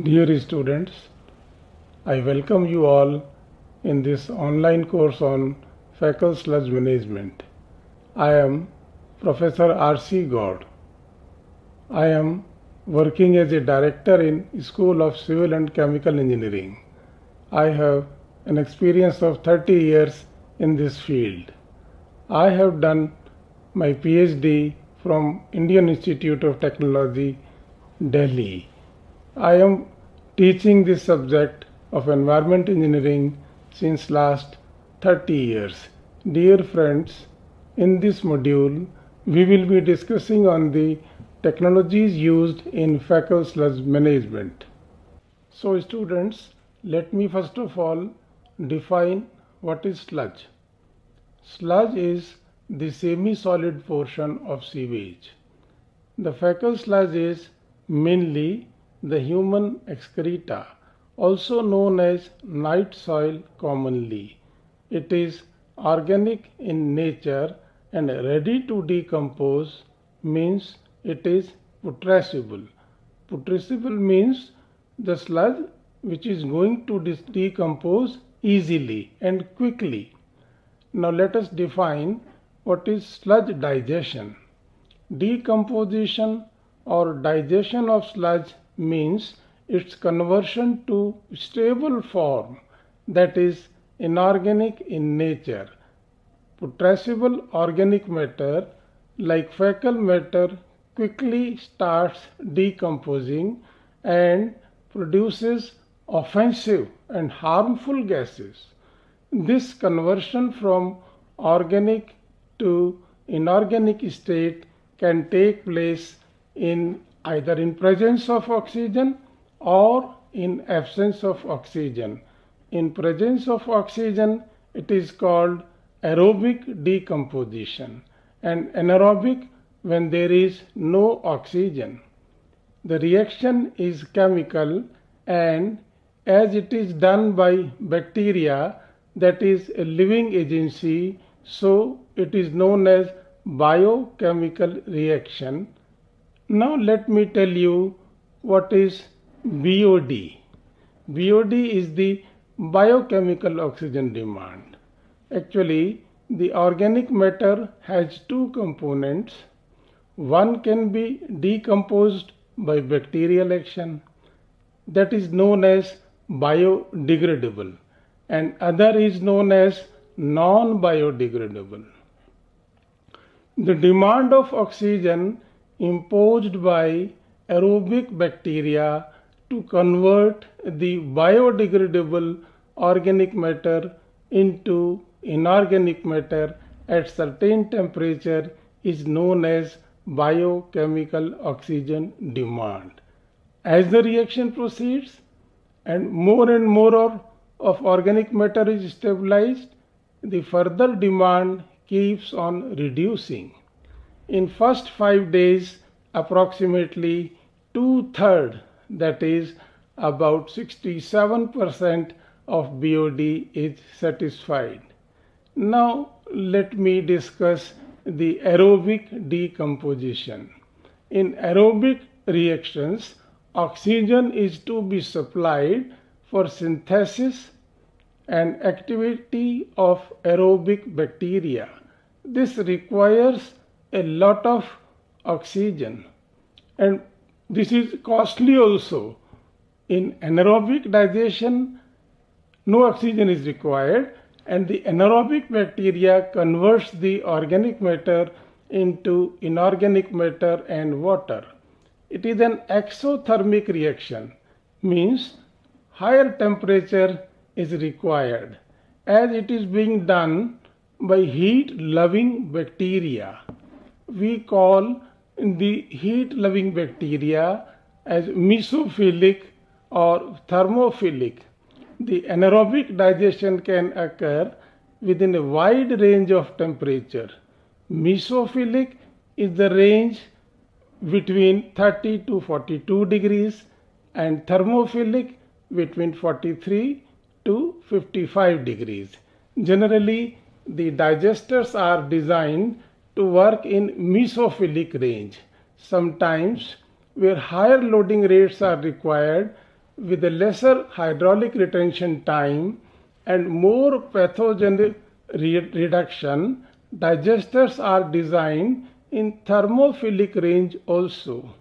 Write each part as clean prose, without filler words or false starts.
Dear students, I welcome you all in this online course on fecal sludge management. I am Professor R C Gaur. I am working as a director in School of Civil and Chemical Engineering. I have an experience of 30 years in this field. I have done my PhD from Indian Institute of Technology, Delhi. I am teaching this subject of environment engineering since last 30 years. Dear friends, in this module, we will be discussing on the technologies used in fecal sludge management. So students, let me first of all define what is sludge. Sludge is the semi-solid portion of sewage. The fecal sludge is mainly the human excreta, also known as night soil commonly. It is organic in nature and ready to decompose, means it is putrescible. Putrescible means the sludge which is going to decompose easily and quickly. Now let us define what is sludge digestion. Decomposition or digestion of sludge means its conversion to stable form, that is inorganic in nature. Putrescible organic matter like fecal matter quickly starts decomposing and produces offensive and harmful gases. This conversion from organic to inorganic state can take place in either in presence of oxygen or in absence of oxygen. In presence of oxygen, it is called aerobic decomposition, and anaerobic when there is no oxygen. The reaction is chemical, and as it is done by bacteria, that is a living agency, so it is known as biochemical reaction. Now let me tell you what is BOD. BOD is the biochemical oxygen demand. Actually, the organic matter has two components. One can be decomposed by bacterial action, that is known as biodegradable, and other is known as non-biodegradable. The demand of oxygen imposed by aerobic bacteria to convert the biodegradable organic matter into inorganic matter at certain temperature is known as biochemical oxygen demand. As the reaction proceeds and more of organic matter is stabilized, the further demand keeps on reducing. In first 5 days, approximately 2/3, that is about 67% of BOD is satisfied. Now let me discuss the aerobic decomposition. In aerobic reactions, oxygen is to be supplied for synthesis and activity of aerobic bacteria. This requires a lot of oxygen, and this is costly also. In anaerobic digestion, no oxygen is required, and the anaerobic bacteria converts the organic matter into inorganic matter and water. It is an exothermic reaction, means higher temperature is required, as it is being done by heat-loving bacteria. We call the heat-loving bacteria as mesophilic or thermophilic. The anaerobic digestion can occur within a wide range of temperature. Mesophilic is the range between 30 to 42 degrees and thermophilic between 43 to 55 degrees. Generally, the digesters are designed to work in mesophilic range. Sometimes where higher loading rates are required, with a lesser hydraulic retention time and more pathogen reduction, digesters are designed in thermophilic range also.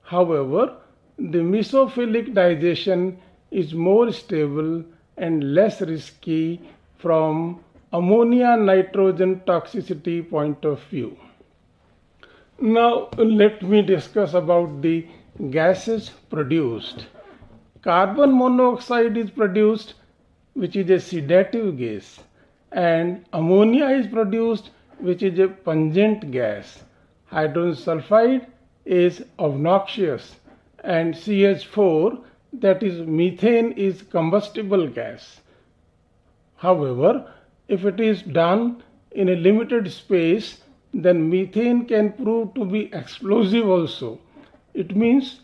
However, the mesophilic digestion is more stable and less risky from ammonia nitrogen toxicity point of view. Now let me discuss about the gases produced. Carbon monoxide is produced, which is a sedative gas, and ammonia is produced, which is a pungent gas. Hydrogen sulfide is obnoxious, and CH4, that is methane, is combustible gas. However, if it is done in a limited space, then methane can prove to be explosive also. It means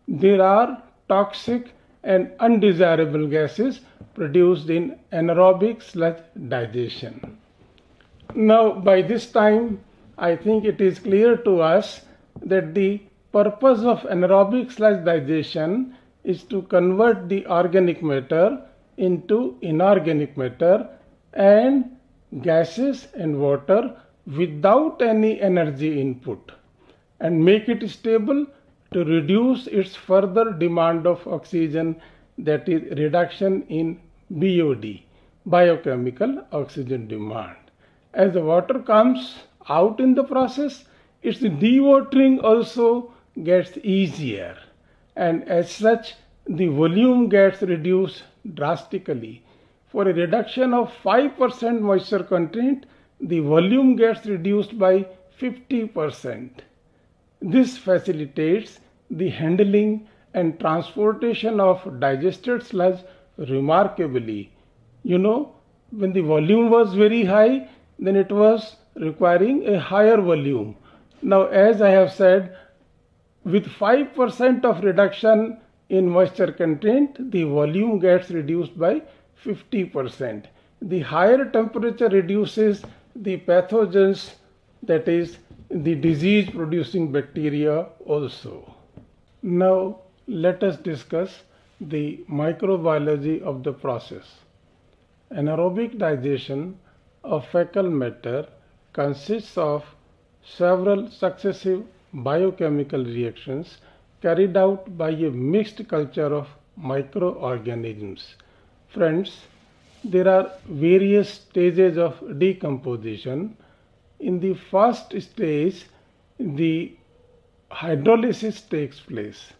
there are toxic and undesirable gases produced in anaerobic sludge digestion. Now, by this time, I think it is clear to us that the purpose of anaerobic sludge digestion is to convert the organic matter into inorganic matter and gases and water without any energy input, and make it stable to reduce its further demand of oxygen, that is reduction in BOD, biochemical oxygen demand. As the water comes out in the process, its dewatering also gets easier, and as such the volume gets reduced drastically. For a reduction of 5% moisture content, the volume gets reduced by 50%. This facilitates the handling and transportation of digested sludge remarkably. When the volume was very high, then it was requiring a higher volume. Now, as I have said, with 5% of reduction in moisture content, the volume gets reduced by 50%. The higher temperature reduces the pathogens, that is the disease producing bacteria also. Now let us discuss the microbiology of the process. Anaerobic digestion of fecal matter consists of several successive biochemical reactions carried out by a mixed culture of microorganisms. Friends, there are various stages of decomposition. In the first stage, the hydrolysis takes place.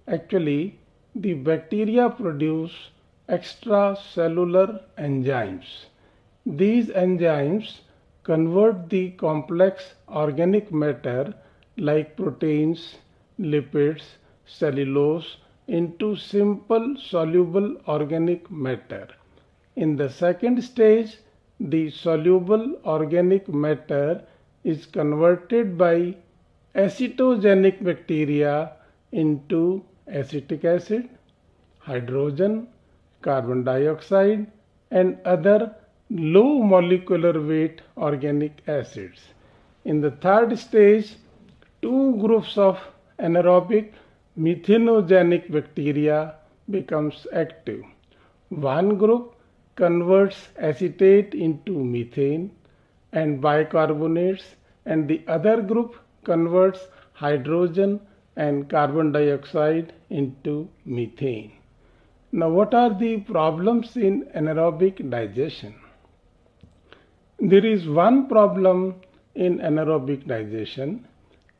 Actually, the bacteria produce extracellular enzymes. These enzymes convert the complex organic matter like proteins, lipids, cellulose into simple soluble organic matter. In the second stage, the soluble organic matter is converted by acetogenic bacteria into acetic acid, hydrogen, carbon dioxide, and other low molecular weight organic acids. In the third stage, two groups of anaerobic methanogenic bacteria becomes active. One group converts acetate into methane and bicarbonates, and the other group converts hydrogen and carbon dioxide into methane. Now, what are the problems in anaerobic digestion? There is one problem in anaerobic digestion.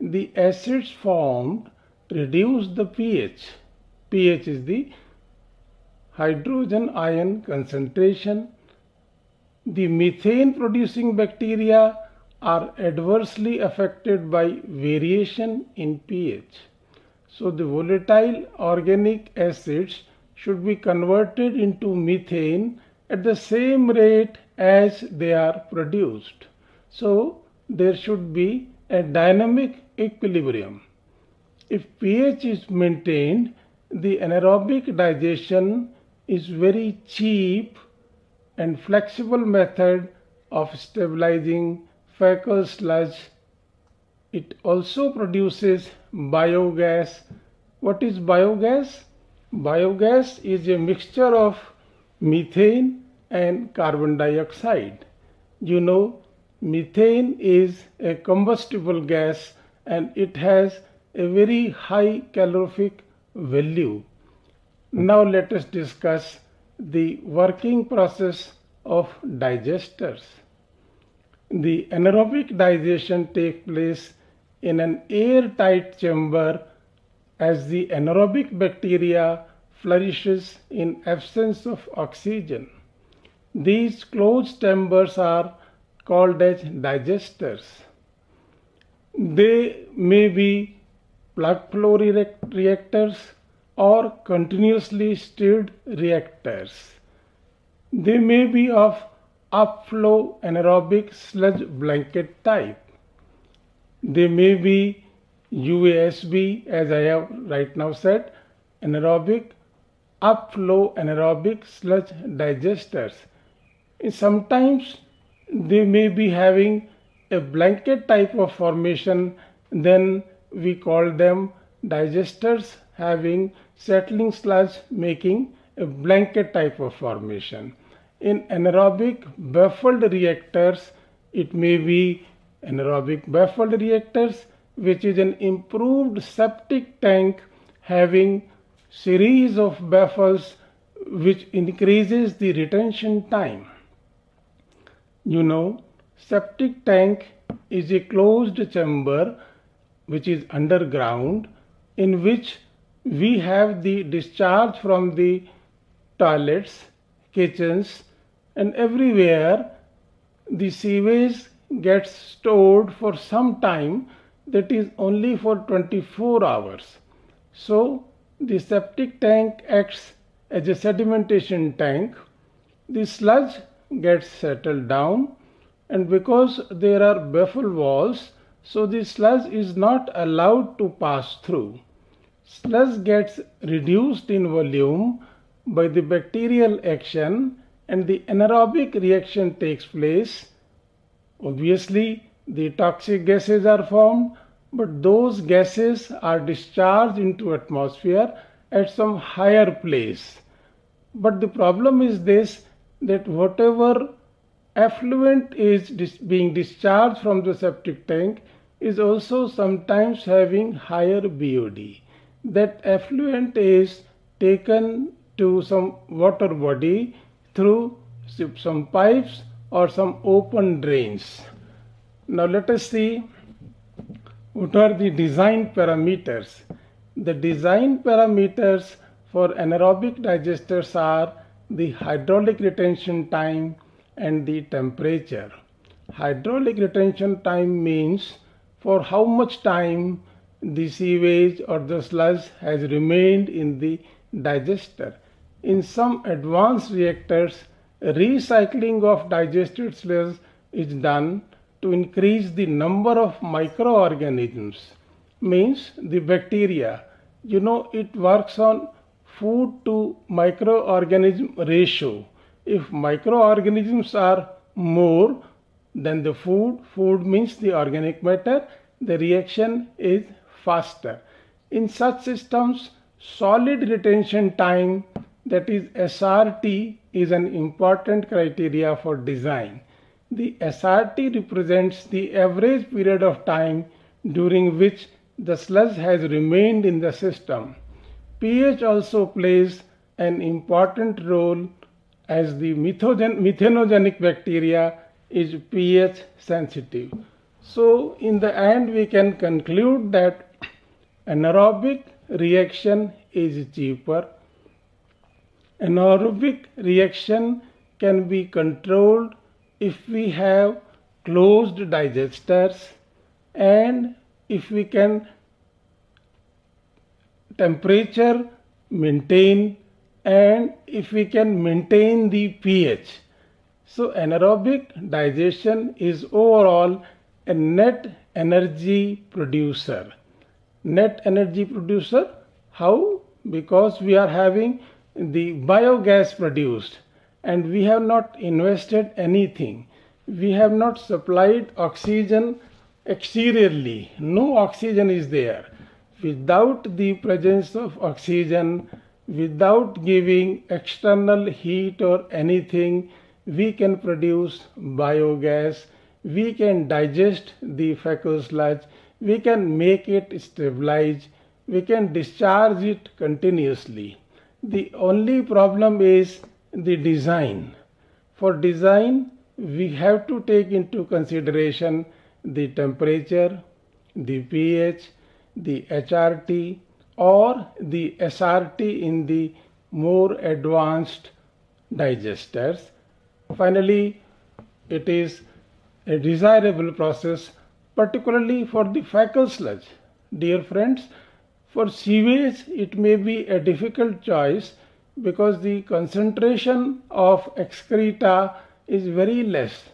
The acids formed reduce the pH. pH is the hydrogen ion concentration. The methane producing bacteria are adversely affected by variation in pH. So the volatile organic acids should be converted into methane at the same rate as they are produced. So there should be a dynamic equilibrium. If pH is maintained, the anaerobic digestion is very cheap and flexible method of stabilizing fecal sludge. It also produces biogas. What is biogas? Biogas is a mixture of methane and carbon dioxide. You know, methane is a combustible gas and it has a very high calorific value. Now let us discuss the working process of digesters. The anaerobic digestion takes place in an airtight chamber as the anaerobic bacteria flourishes in absence of oxygen. These closed chambers are called as digesters. They may be plug flow reactors or continuously stirred reactors. They may be of upflow anaerobic sludge blanket type. They may be UASB, as I have right now said, anaerobic upflow anaerobic sludge digesters. Sometimes they may be having a blanket type of formation, then we call them digesters having settling sludge making a blanket type of formation. In anaerobic baffled reactors, it may be anaerobic baffled reactors, which is an improved septic tank having series of baffles which increases the retention time. You know, septic tank is a closed chamber which is underground, in which we have the discharge from the toilets, kitchens, and everywhere the sewage gets stored for some time, that is only for 24 hours. So the septic tank acts as a sedimentation tank. The sludge gets settled down, and because there are baffle walls, so the sludge is not allowed to pass through. Sludge gets reduced in volume by the bacterial action and the anaerobic reaction takes place. Obviously, the toxic gases are formed, but those gases are discharged into atmosphere at some higher place. But the problem is this, that whatever effluent is being discharged from the septic tank is also sometimes having higher BOD. That effluent is taken to some water body through some pipes or some open drains. Now let us see what are the design parameters. The design parameters for anaerobic digesters are the hydraulic retention time and the temperature. Hydraulic retention time means for how much time the sewage or the sludge has remained in the digester. In some advanced reactors, recycling of digested sludge is done to increase the number of microorganisms, means the bacteria. You know, it works on food to microorganism ratio. If microorganisms are more than the food means the organic matter, the reaction is faster. In such systems, solid retention time, that is SRT, is an important criteria for design. The SRT represents the average period of time during which the sludge has remained in the system. pH also plays an important role, as the methanogenic bacteria is pH sensitive. So in the end we can conclude that anaerobic reaction is cheaper. Anaerobic reaction can be controlled if we have closed digesters and if we can temperature maintain and if we can maintain the pH. So anaerobic digestion is overall a net energy producer. Net energy producer, how? Because we are having the biogas produced and we have not invested anything. We have not supplied oxygen exteriorly. No oxygen is there. Without the presence of oxygen, without giving external heat or anything, we can produce biogas, we can digest the fecal sludge, we can make it stabilize, we can discharge it continuously. The only problem is the design. For design, we have to take into consideration the temperature, the pH, the HRT or the SRT in the more advanced digesters. Finally, it is a desirable process, particularly for the fecal sludge. Dear friends, for sewage it may be a difficult choice because the concentration of excreta is very less.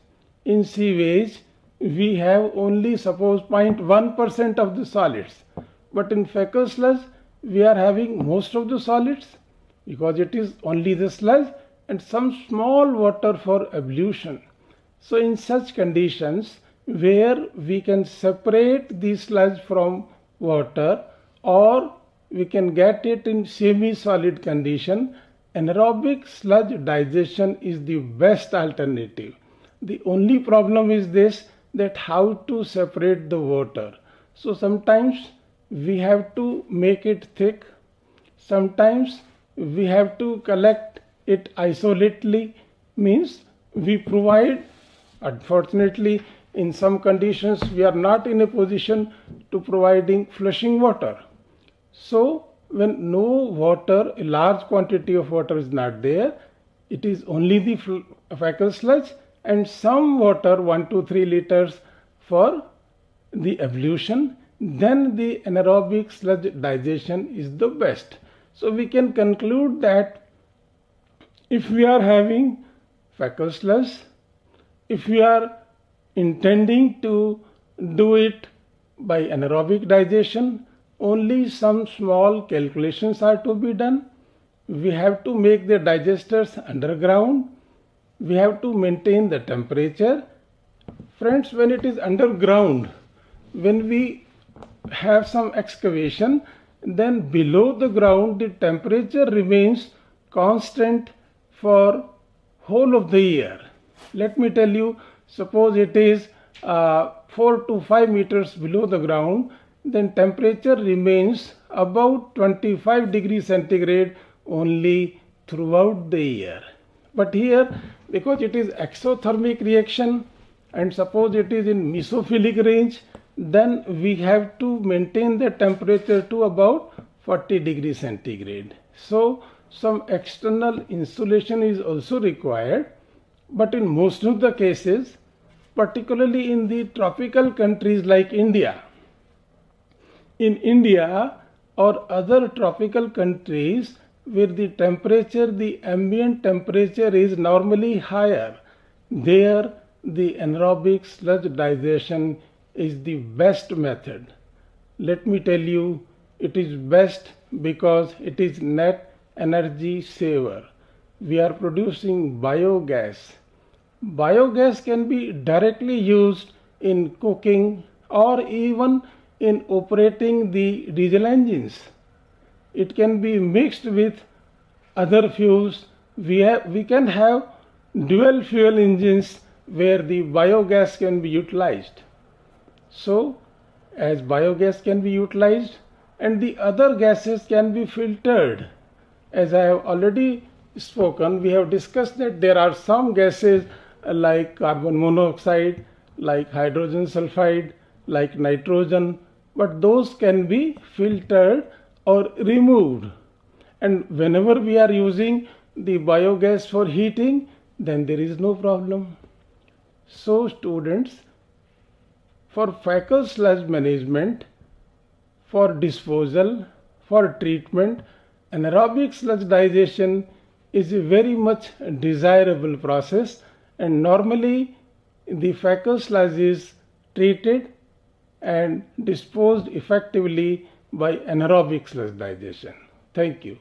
In sewage, we have only suppose 0.1% of the solids, but in fecal sludge we are having most of the solids because it is only the sludge and some small water for ablution. So in such conditions where we can separate the sludge from water or we can get it in semi-solid condition, anaerobic sludge digestion is the best alternative. The only problem is this, that how to separate the water. So sometimes we have to make it thick, sometimes we have to collect it isolately, means we provide, unfortunately in some conditions we are not in a position to providing flushing water. So when no water, a large quantity of water is not there, it is only the fecal sludge and some water 1 to 3 liters for the ablution, then the anaerobic sludge digestion is the best. So we can conclude that if we are having fecal sludge, if we are intending to do it by anaerobic digestion, only some small calculations are to be done. We have to make the digesters underground. We have to maintain the temperature. Friends, when it is underground, when we have some excavation, then below the ground the temperature remains constant for whole of the year. Let me tell you, suppose it is 4 to 5 meters below the ground, then temperature remains about 25 degrees centigrade only throughout the year. But here, because it is exothermic reaction and suppose it is in mesophilic range, then we have to maintain the temperature to about 40 degrees centigrade. So some external insulation is also required, but in most of the cases, particularly in the tropical countries like India, in India or other tropical countries where the temperature, the ambient temperature is normally higher, there the anaerobic sludge digestion is the best method. Let me tell you, it is best because it is net energy saver. We are producing biogas. Biogas can be directly used in cooking or even in operating the diesel engines. It can be mixed with other fuels. We can have dual fuel engines where the biogas can be utilized. So as biogas can be utilized and the other gases can be filtered. As I have already spoken, we have discussed that there are some gases like carbon monoxide, like hydrogen sulfide, like nitrogen, but those can be filtered or removed. And whenever we are using the biogas for heating, then there is no problem. So students, for fecal sludge management, for disposal, for treatment, anaerobic sludge digestion is a very much desirable process, and normally the fecal sludge is treated and disposed effectively by anaerobic sludge digestion. Thank you.